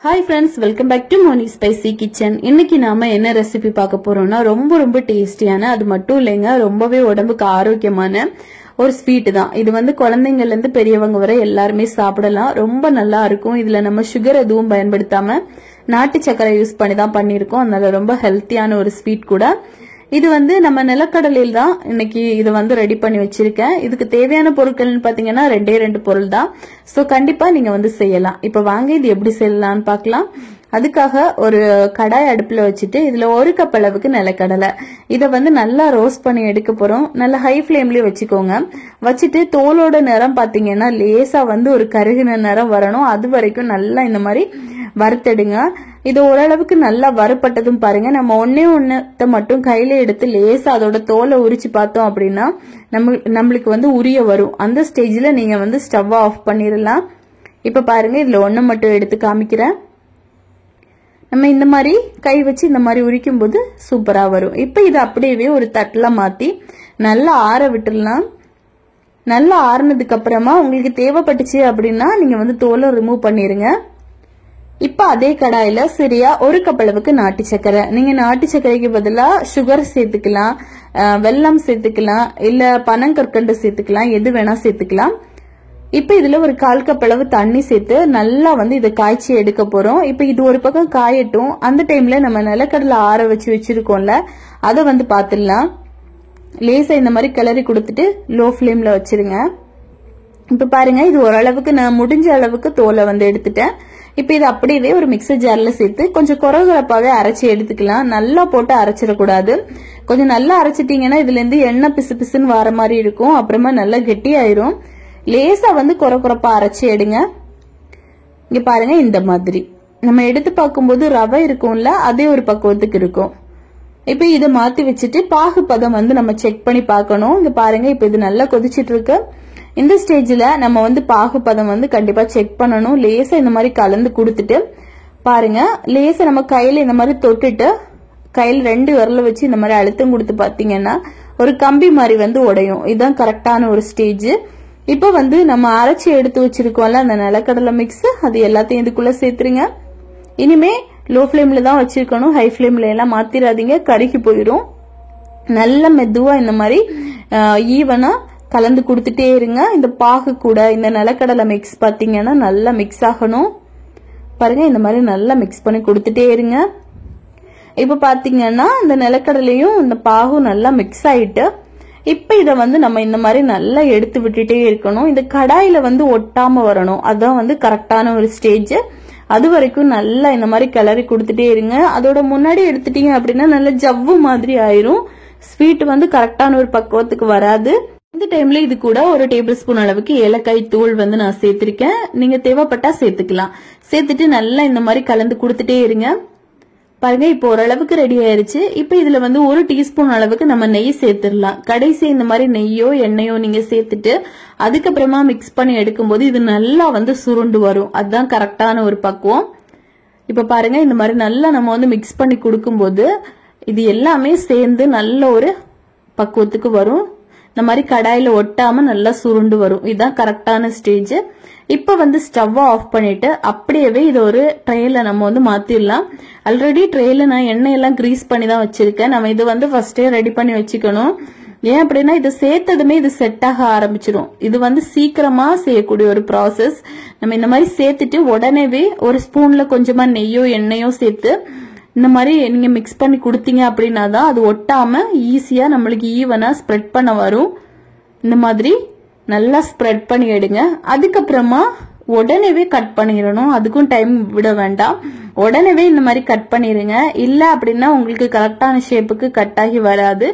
Hi friends, welcome back to Moni Spicy Kitchen. இன்னைக்கு நாம என்ன ரெசிபி பார்க்க போறோம்னா ரொம்ப டேஸ்டியான, அது மட்டும் இல்லைங்க, ரொம்பவே உடம்புக்கு ஆரோக்கியமான ஒரு ஸ்வீட் தான். இது வந்து குழந்தைங்கள்ல இருந்து பெரியவங்க வரை எல்லாருமே சாப்பிடலாம். ரொம்ப நல்லா இருக்கும். இதுல நம்ம சுகர் எதுவும் பயன்படுத்தாம நாட்டு சக்கரை யூஸ் பண்ணி தான் பண்ணிருக்கோம். அதனால ரொம்ப ஹெல்த்தியான ஒரு ஸ்வீட் கூட. இது வந்து நம்ம நிலக்கடலையில் தான் இன்னைக்கு இது வந்து ரெடி பண்ணி வச்சிருக்கேன். இதுக்கு தேவையான பொருட்கள்னு பாத்தீங்கன்னா ரெண்டு பொருள் தான். சோ கண்டிப்பா நீங்க வந்து செய்யலாம். இப்ப வாங்க இது எப்படி செய்யலாம்னு பார்க்கலாம். அதுக்காக ஒரு கடாய் அடுப்புல வச்சுட்டு இதுல 1 கப் அளவுக்கு நிலக்கடலை இத வந்து நல்லா ரோஸ்ட் பண்ணி எடுக்க போறோம். நல்லா ஹை ஃபிளேம்லயே வச்சுக்கோங்க. வச்சுட்டு தோலோட நிறம் பாத்தீங்கன்னா லேசா வந்து ஒரு கருகின நிறம் வரணும். அது வரைக்கும் நல்லா இந்த மாதிரி வறுத்தெடுங்க. இது ஓரளவுக்கு நல்லா வறுப்பட்டதும் பாருங்க, நம்ம ஒன்னத்தை மட்டும் கையில எடுத்து லேசா அதோட தோலை உரிச்சு பார்த்தோம் அப்படின்னா நம்மளுக்கு வந்து உரிய வரும். அந்த ஸ்டேஜ்ல நீங்க வந்து ஸ்டவ் ஆஃப் பண்ணிடலாம். இப்ப பாருங்க, இதுல ஒண்ணு மட்டும் எடுத்து காமிக்கிறேன். நம்ம இந்த மாதிரி கை வச்சு இந்த மாதிரி உரிக்கும் போது சூப்பரா வரும். இப்ப இதை அப்படியே ஒரு தட்டுல மாத்தி நல்லா ஆற விட்டுடலாம். நல்லா ஆறுனதுக்கு அப்புறமா உங்களுக்கு தேவைப்பட்டுச்சு அப்படின்னா நீங்க வந்து தோலை ரிமூவ் பண்ணிருங்க. இப்ப அதே கடாயில சரியா 1 கப் அளவுக்கு நாட்டு சக்கரை, நீங்க நாட்டு சக்கரைக்கு பதிலா சுகர் சேர்த்துக்கலாம், வெல்லம் சேர்த்துக்கலாம், இல்ல பனங்கற்கண்டு சேர்த்துக்கலாம், எது வேணா சேர்த்துக்கலாம். இப்ப இதுல ஒரு 1/4 கப் அளவு தண்ணி சேர்த்து நல்லா வந்து இதை காய்ச்சி எடுக்க போறோம். இப்ப இது ஒரு பக்கம் காயட்டும். அந்த டைம்ல நம்ம நிலக்கடலை ஆற வச்சு வச்சிருக்கோம்ல, அதை வந்து பாத்துடலாம். லேசா இந்த மாதிரி கிளறி கொடுத்துட்டு லோ ஃபிளேம்ல வச்சிருங்க. இப்ப பாருங்க, இது ஓரளவுக்கு நான் முடிஞ்ச அளவுக்கு தோலை வந்து எடுத்துட்டேன். இப்ப இது அப்படியே ஒரு மிக்சர் ஜார்ல சேர்த்து கொஞ்சம் கொரகொரப்பாவே அரைச்சி எடுத்துக்கலாம். நல்லா போட்டு அரைச்சிடக்கூடாது. கொஞ்சம் நல்லா அரைச்சிட்டீங்கன்னா இதுல இருந்து எண்ணெய் பிசு பிசுன்னு வர மாதிரி இருக்கும். அப்புறமா நல்லா கெட்டி ஆயிரும். லேசா வந்து கொரகொரப்பா அரைச்சி எடுங்க. இங்க பாருங்க, இந்த மாதிரி நம்ம எடுத்து பார்க்கும்போது ரவை இருக்கும்ல, அதே ஒரு பக்குவத்துக்கு இருக்கும். இப்ப இதை மாத்தி வச்சுட்டு பாகு பதம் வந்து நம்ம செக் பண்ணி பார்க்கணும். இங்க பாருங்க, இப்ப இது நல்லா கொதிச்சிட்டு இருக்கு. இந்த ஸ்டேஜ்ல நம்ம வந்து பாகு பதம் வந்து கண்டிப்பா செக் பண்ணணும். லேசா இந்த மாதிரி கலந்து கொடுத்துட்டு பாருங்க, லேசா நம்ம கையில இந்த மாதிரி தொட்டுட்டு கையில 2 விரல வச்சு இந்த மாதிரி அழுத்தம் கொடுத்து பாத்தீங்கன்னா ஒரு கம்பி மாதிரி வந்து உடையும். இதுதான் கரெக்டான ஒரு ஸ்டேஜ். இப்ப வந்து நம்ம அரைச்சி எடுத்து வச்சிருக்கோம்ல அந்த நிலக்கடலை மிக்ஸ், அது எல்லாத்தையும் இதுக்குள்ள சேர்த்துருங்க. இனிமே லோ ஃபிளேம்ல தான் வச்சிருக்கணும். ஹை ஃபிளேம்ல எல்லாம் மாத்திராதீங்க, கருகி போயிடும். நல்ல மெதுவா இந்த மாதிரி ஈவனா கலந்து கொடுத்துட்டே இருங்க. இந்த பாகு கூட இந்த நிலக்கடலை மிக்ஸ் பாத்தீங்கன்னா நல்லா மிக்ஸ் ஆகணும். பாருங்க, இந்த மாதிரி நல்லா மிக்ஸ் பண்ணி கொடுத்துட்டே இருங்க. இப்ப பாத்தீங்கன்னா இந்த நிலக்கடலையும் இந்த பாகும் நல்லா மிக்ஸ் ஆயிட்டு இப்ப இத வந்து நம்ம இந்த மாதிரி நல்லா எடுத்து விட்டுட்டே இருக்கணும். இந்த கடாயில வந்து ஒட்டாம வரணும். அதான் வந்து கரெக்டான ஒரு ஸ்டேஜ். அது வரைக்கும் நல்லா இந்த மாதிரி கிளறி கொடுத்துட்டே இருங்க. அதோட முன்னாடி எடுத்துட்டீங்க அப்படின்னா நல்ல ஜவ்வு மாதிரி ஆயிரும். ஸ்வீட் வந்து கரெக்டான ஒரு பக்குவத்துக்கு வராது. இந்த டைம்ல இது கூட 1 டேபிள் ஸ்பூன் அளவுக்கு ஏலக்காய் தூள் வந்து நான் சேர்த்திருக்கேன். நீங்க தேவைப்பட்டா சேர்த்துக்கலாம். சேர்த்துட்டு நல்லா இந்த மாதிரி கலந்து கொடுத்துட்டே இருங்க. பாருங்க, இப்போ ஓரளவுக்கு ரெடி ஆயிருச்சு. இப்ப இதுல வந்து 1 டீஸ்பூன் அளவுக்கு நம்ம நெய் சேர்த்துடலாம். கடைசி இந்த மாதிரி நெய்யோ எண்ணெயோ நீங்க சேர்த்துட்டு அதுக்கப்புறமா மிக்ஸ் பண்ணி எடுக்கும்போது இது நல்லா வந்து சுருண்டு வரும். அதுதான் கரெக்டான ஒரு பக்குவம். இப்ப பாருங்க, இந்த மாதிரி நல்லா நம்ம வந்து மிக்ஸ் பண்ணி கொடுக்கும்போது இது எல்லாமே சேர்ந்து நல்ல ஒரு பக்குவத்துக்கு வரும். இந்த மாதிரி கடாயில ஒட்டாம நல்லா சுருண்டு வரும். இதுதான் கரெக்டான ஸ்டேஜ். இப்ப வந்து ஸ்டவ் ஆஃப் பண்ணிட்டு அப்படியே இது ஒரு ட்ரேல நம்ம வந்து மாத்திடலாம். ஆல்ரெடி ட்ரேல நான் எண்ணெய் எல்லாம் கிரீஸ் பண்ணி தான் வச்சிருக்கேன். நம்ம இது வந்து ஃபர்ஸ்டே ரெடி பண்ணி வச்சுக்கணும். ஏன் அப்படின்னா இது சேர்த்ததுமே இது செட் ஆக ஆரம்பிச்சிடும். இது வந்து சீக்கிரமா செய்யக்கூடிய ஒரு ப்ராசஸ். நம்ம இந்த மாதிரி சேர்த்துட்டு உடனேவே ஒரு ஸ்பூன்ல கொஞ்சமா நெய்யோ எண்ணெயோ சேர்த்து இந்த மாதிரி நீங்க மிக்ஸ் பண்ணி கொடுத்தீங்க அப்படின்னா தான் அது ஒட்டாம ஈஸியா நம்மளுக்கு ஈவனா ஸ்ப்ரெட் பண்ண வரும். இந்த மாதிரி நல்லா ஸ்ப்ரெட் பண்ணி எடுங்க. அதுக்கப்புறமா உடனேவே கட் பண்ணிடணும். அதுக்கும் டைம் விட வேண்டாம். உடனேவே இந்த மாதிரி கட் பண்ணிருங்க. இல்ல அப்படின்னா உங்களுக்கு கரெக்டான ஷேப்புக்கு கட் ஆகி வராது.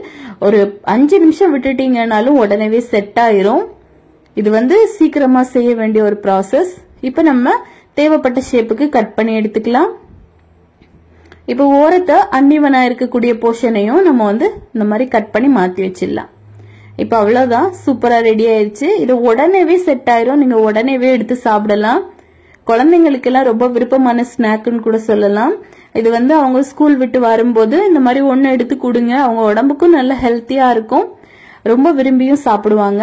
ஒரு 5 நிமிஷம் விட்டுட்டீங்கன்னாலும் உடனேவே செட் ஆயிரும். இது வந்து சீக்கிரமா செய்ய வேண்டிய ஒரு ப்ராசஸ். இப்ப நம்ம தேவைப்பட்ட ஷேப்புக்கு கட் பண்ணி எடுத்துக்கலாம். இப்ப ஓரத்தை அன்னிவனா இருக்கக்கூடிய போர்ஷனையும் நம்ம வந்து இந்த மாதிரி கட் பண்ணி மாத்தி வச்சிடலாம். இப்ப அவ்வளவுதான், சூப்பரா ரெடி ஆயிருச்சு. இது உடனேவே செட் ஆயிரும். நீங்க உடனேவே எடுத்து சாப்பிடலாம். குழந்தைங்களுக்கு எல்லாம் ரொம்ப விருப்பமான ஸ்நாக்னு கூட சொல்லலாம். இது வந்து அவங்க ஸ்கூல் விட்டு வரும்போது இந்த மாதிரி ஒண்ணு எடுத்து கொடுங்க. அவங்க உடம்புக்கும் நல்ல ஹெல்த்தியா இருக்கும். ரொம்ப விரும்பியும் சாப்பிடுவாங்க.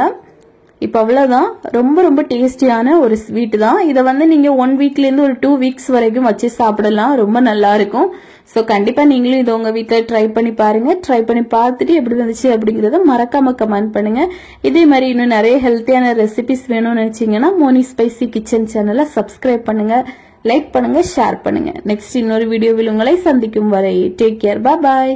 இப்போ அவ்வளவுதான். ரொம்ப ரொம்ப டேஸ்டியான ஒரு ஸ்வீட் தான். இதை வந்து நீங்க 1 வீக்ல இருந்து ஒரு 2 வீக்ஸ் வரைக்கும் வச்சு சாப்பிடலாம். ரொம்ப நல்லா இருக்கும். ஸோ கண்டிப்பா நீங்களும் இதை உங்க வீட்டுல ட்ரை பண்ணி பாருங்க. ட்ரை பண்ணி பார்த்துட்டு எப்படி இருந்துச்சு அப்படிங்கறத மறக்காம கமெண்ட் பண்ணுங்க. இதே மாதிரி இன்னும் நிறைய ஹெல்த்தியான ரெசிபிஸ் வேணும்னு நினைச்சீங்கன்னா மோனி ஸ்பைசி கிச்சன் சேனலை சப்ஸ்கிரைப் பண்ணுங்க, லைக் பண்ணுங்க, ஷேர் பண்ணுங்க. நெக்ஸ்ட் இன்னொரு வீடியோவில் உங்களை சந்திக்கும் வரை டேக் கேர், பாய்.